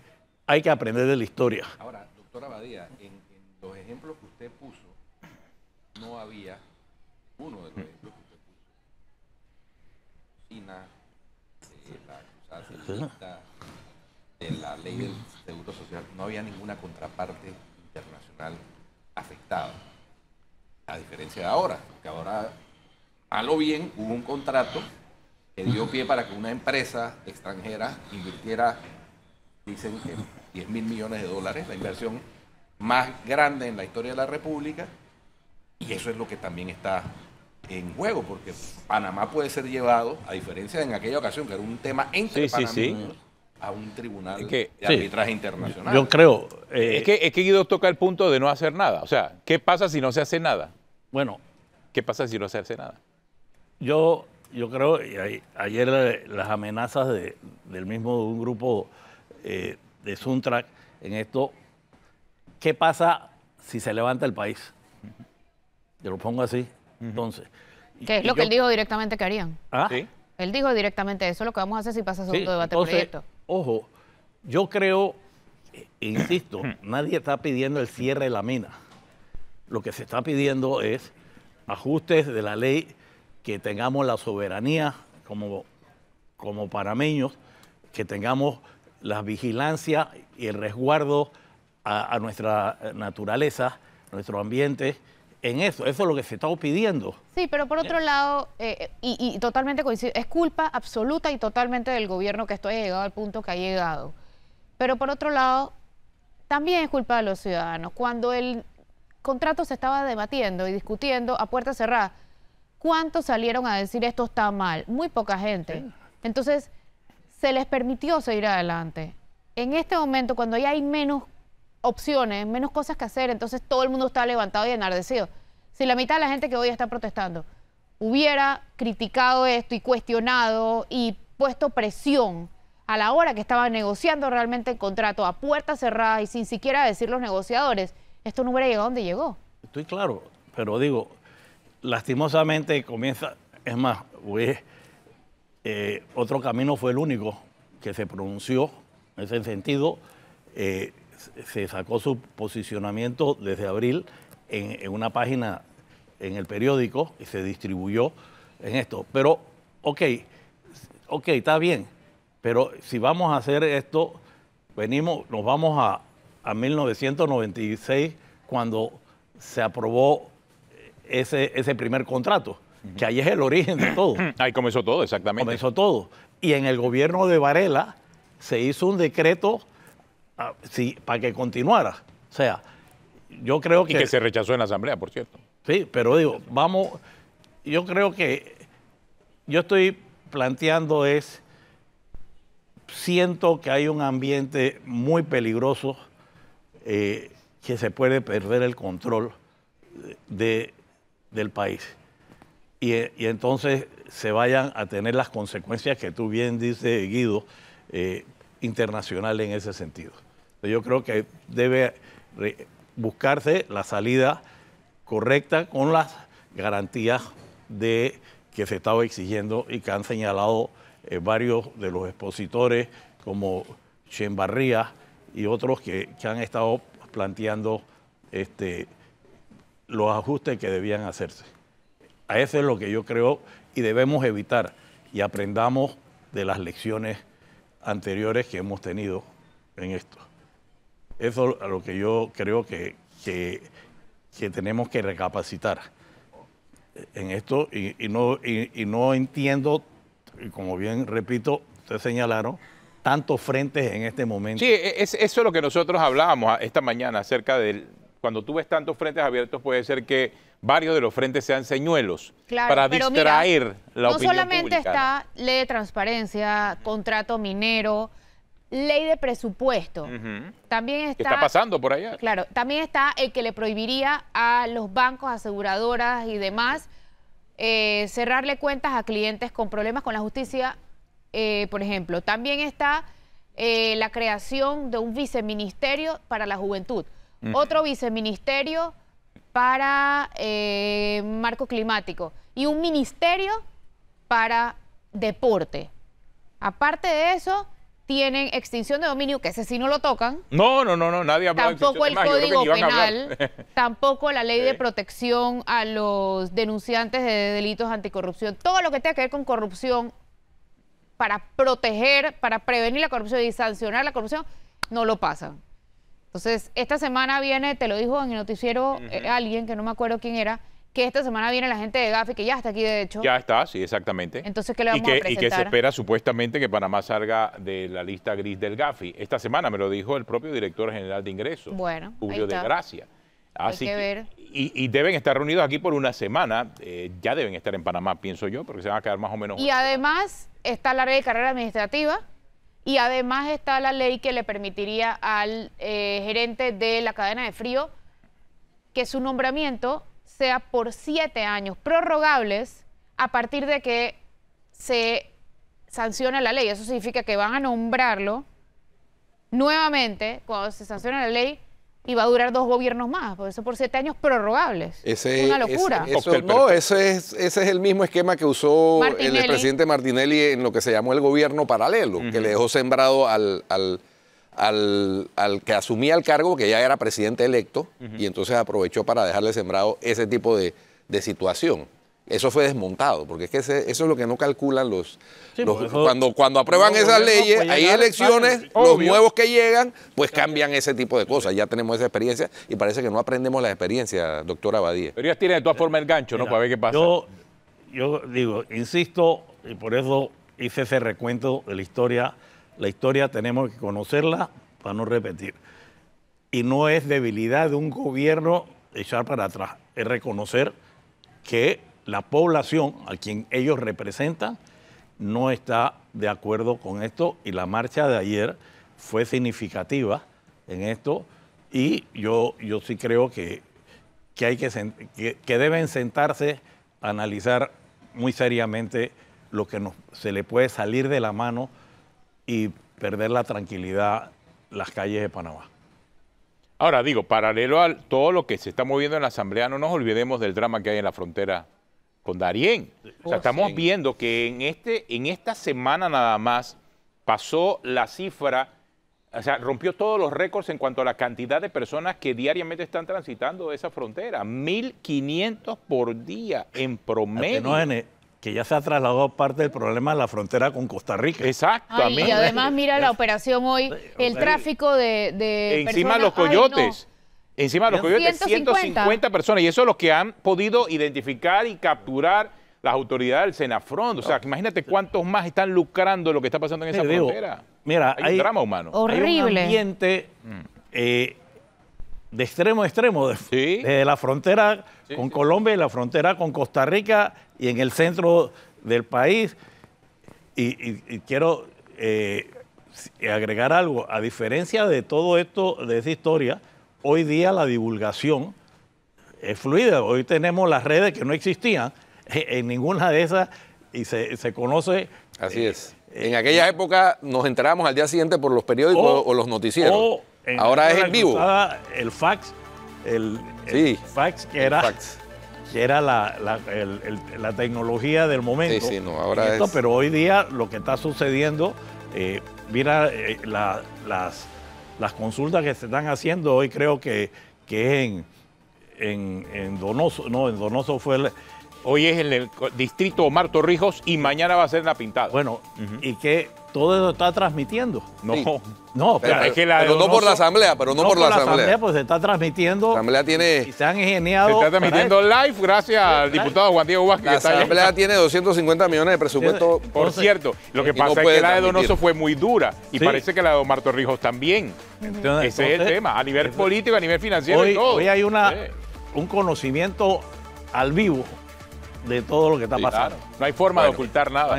hay que aprender de la historia. Ahora, doctora Badía, en los ejemplos que usted puso, no había uno de los ejemplos que usted puso. China, la acusada civilista, de la ley del seguro social, no había ninguna contraparte internacional afectada. A diferencia de ahora, que ahora, mal o bien, hubo un contrato que dio pie para que una empresa extranjera invirtiera, dicen que $10.000 millones, la inversión más grande en la historia de la República, y eso es lo que también está en juego, porque Panamá puede ser llevado, a diferencia de en aquella ocasión, que era un tema entre panameños, a un tribunal de arbitraje internacional. Yo creo... es que Guido toca el punto de no hacer nada. O sea, ¿qué pasa si no se hace nada? Bueno... ¿Qué pasa si no se hace nada? Yo creo, y ayer las amenazas del mismo un grupo de Suntrack en esto, ¿qué pasa si se levanta el país? Yo lo pongo así, entonces. ¿Qué es lo que él dijo directamente que harían? ¿Ah? ¿Sí? Él dijo directamente eso es lo que vamos a hacer si pasa segundo debate entonces, proyecto. Ojo, yo creo, insisto, nadie está pidiendo el cierre de la mina. Lo que se está pidiendo es ajustes de la ley, que tengamos la soberanía como panameños, que tengamos la vigilancia y el resguardo a nuestra naturaleza, nuestro ambiente. En eso es lo que se está pidiendo. Sí, pero por otro lado, y totalmente coincido, es culpa absoluta y totalmente del gobierno que esto haya llegado al punto que ha llegado. Pero por otro lado, también es culpa de los ciudadanos. Cuando el contrato se estaba debatiendo y discutiendo a puerta cerrada, ¿cuántos salieron a decir esto está mal? Muy poca gente. Entonces, se les permitió seguir adelante. En este momento, cuando ya hay menos opciones, menos cosas que hacer, entonces todo el mundo está levantado y enardecido. Si la mitad de la gente que hoy está protestando hubiera criticado esto y cuestionado y puesto presión a la hora que estaban negociando realmente el contrato a puertas cerradas y sin siquiera decir los negociadores, esto no hubiera llegado donde llegó. Estoy claro, pero digo, lastimosamente comienza, es más, Otro Camino fue el único que se pronunció en ese sentido. Se sacó su posicionamiento desde abril en una página en el periódico y se distribuyó en esto. Pero, ok, está bien, pero si vamos a hacer esto, nos vamos a 1996, cuando se aprobó ese primer contrato, que ahí es el origen de todo. Ahí comenzó todo, exactamente. Comenzó todo. Y en el gobierno de Varela se hizo un decreto para que continuara. O sea, yo creo que... Y que se rechazó en la Asamblea, por cierto. Sí, pero digo, yo creo que yo estoy planteando siento que hay un ambiente muy peligroso, que se puede perder el control del país. Y entonces se vayan a tener las consecuencias que tú bien dices, Guido, internacionales en ese sentido. Yo creo que debe buscarse la salida correcta con las garantías de que se estaba exigiendo y que han señalado varios de los expositores como Chembarría y otros que han estado planteando los ajustes que debían hacerse. A eso es lo que yo creo y debemos evitar y aprendamos de las lecciones anteriores que hemos tenido en esto. Eso es lo que yo creo que tenemos que recapacitar en esto y no entiendo, y como bien repito, ustedes señalaron, tantos frentes en este momento. Sí, eso es lo que nosotros hablábamos esta mañana acerca de cuando tú ves tantos frentes abiertos, puede ser que varios de los frentes sean señuelos para distraer la opinión pública. No solamente está ley de transparencia, contrato minero, ley de presupuesto. También está... ¿Qué está pasando por allá? Claro, también está el que le prohibiría a los bancos, aseguradoras y demás cerrarle cuentas a clientes con problemas con la justicia, por ejemplo. También está la creación de un viceministerio para la juventud, otro viceministerio para marco climático y un ministerio para deporte. Aparte de eso, tienen extinción de dominio, que ese sí no lo tocan. No, nadie habla de extinción. Tampoco el Código Penal, tampoco la ley de protección a los denunciantes de delitos anticorrupción. Todo lo que tenga que ver con corrupción para proteger, para prevenir la corrupción y sancionar la corrupción, no lo pasan. Entonces, esta semana viene, te lo dijo en el noticiero alguien, que no me acuerdo quién era, que esta semana viene la gente de Gafi, que ya está aquí de hecho. Ya está, sí, exactamente. Entonces, ¿qué le vamos a presentar? Y que se espera supuestamente que Panamá salga de la lista gris del Gafi. Esta semana me lo dijo el propio director general de ingresos, Julio de Gracia. Así Hay que ver. Y deben estar reunidos aquí por una semana. Ya deben estar en Panamá, pienso yo, porque se van a quedar más o menos. Y además está la ley de carrera administrativa y además está la ley que le permitiría al gerente de la cadena de frío que su nombramiento sea por 7 años, prorrogables a partir de que se sanciona la ley. Eso significa que van a nombrarlo nuevamente cuando se sancione la ley y va a durar 2 gobiernos más, por eso por 7 años prorrogables. Es una locura. Ese es el mismo esquema que usó el expresidente Martinelli en lo que se llamó el gobierno paralelo, que le dejó sembrado al que asumía el cargo, que ya era presidente electo, y entonces aprovechó para dejarle sembrado ese tipo de situación. Eso fue desmontado, porque es que eso es lo que no calculan cuando aprueban esas leyes, hay elecciones, los nuevos que llegan, pues cambian ese tipo de cosas. Ya tenemos esa experiencia y parece que no aprendemos la experiencia, doctora Abadía. Pero ellos tienen de todas formas el gancho, ¿no? Para ver qué pasa. Yo digo, insisto, y por eso hice ese recuento de la historia. La historia tenemos que conocerla para no repetir. Y no es debilidad de un gobierno echar para atrás, es reconocer que la población a quien ellos representan no está de acuerdo con esto y la marcha de ayer fue significativa en esto y yo sí creo que deben sentarse a analizar muy seriamente lo que se le puede salir de la mano y perder la tranquilidad las calles de Panamá. Ahora digo, paralelo a todo lo que se está moviendo en la Asamblea, no nos olvidemos del drama que hay en la frontera con Darién. O sea, estamos viendo que en esta semana nada más pasó la cifra, o sea, rompió todos los récords en cuanto a la cantidad de personas que diariamente están transitando esa frontera. 1.500 por día en promedio. Que ya se ha trasladado parte del problema a la frontera con Costa Rica. Exactamente. Y además mira la operación hoy, el tráfico de encima de los coyotes. Encima de los coyotes, 150 personas. Y eso es lo que han podido identificar y capturar las autoridades del Senafront. O sea, que imagínate cuántos más están lucrando lo que está pasando en esa frontera. Mira, hay un drama humano. Horrible. Hay un ambiente de extremo a extremo, desde la frontera con Colombia y la frontera con Costa Rica y en el centro del país. Y quiero agregar algo. A diferencia de todo esto, de esa historia, hoy día la divulgación es fluida. Hoy tenemos las redes que no existían en ninguna de esas y se conoce. Así es. En aquella época nos enterábamos al día siguiente por los periódicos o los noticieros. Ahora es en vivo. El fax, el Sí, fax que el era, fax. que era la tecnología del momento. Sí, sí, no, ahora es... Pero hoy día lo que está sucediendo, mira, las consultas que se están haciendo hoy creo que es en Donoso, no, en Donoso fue Hoy es en el distrito Omar Torrijos y mañana va a ser en La Pintada. bueno, y que todo eso está transmitiendo. no. Sí. No, Pero, es que la pero de no por la Donoso- asamblea, pero no por la asamblea. pues se está transmitiendo. La asamblea Y tiene... se han Se ingeniado. está para transmitiendo live gracias al Live. diputado Juan Diego Vázquez. La que está ahí. asamblea tiene 250 millones de presupuesto. Sí, Por Entonces, cierto, lo que y no pasa es puede que la de transmitir. Donoso fue muy dura y Sí. parece que la de Omar Torrijos también. Entonces, Ese es el tema, a nivel político, a nivel financiero y Hoy, todo. hoy hay Sí. un conocimiento al vivo de todo lo que está Sí, pasando. Claro, no hay forma de Bueno. ocultar nada.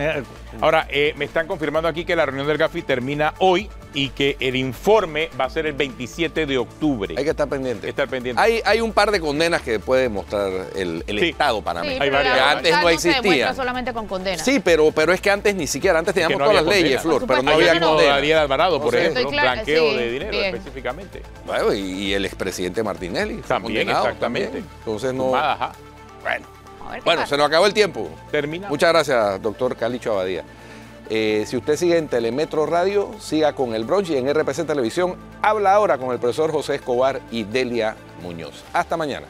Ahora, me están confirmando aquí que la reunión del GAFI termina hoy y que el informe va a ser el 27 de octubre. Hay que estar pendiente. Estar pendiente. Hay un par de condenas que puede mostrar el Sí. Estado panameño. Sí, Hay pero varias. la Que antes voluntad no se demuestra existían. solamente con condenas. Sí, pero es que antes ni siquiera, antes teníamos no todas había las leyes, condena. Flor, Por pero no supuesto, había yo no- condena. Ariel Alvarado, por No sé. ejemplo, Estoy clara, blanqueo sí, de dinero bien. específicamente. Bueno, y el expresidente Martinelli. fue También, condenado exactamente. también. Entonces no... Sumada, ajá. Bueno, A ver qué bueno, pasa. se nos acabó el tiempo. Termina. Muchas gracias, doctor Calicho Abadía. Si usted sigue en Telemetro Radio, siga con el brunch y en RPC Televisión. Habla ahora con el profesor José Escobar y Delia Muñoz. Hasta mañana.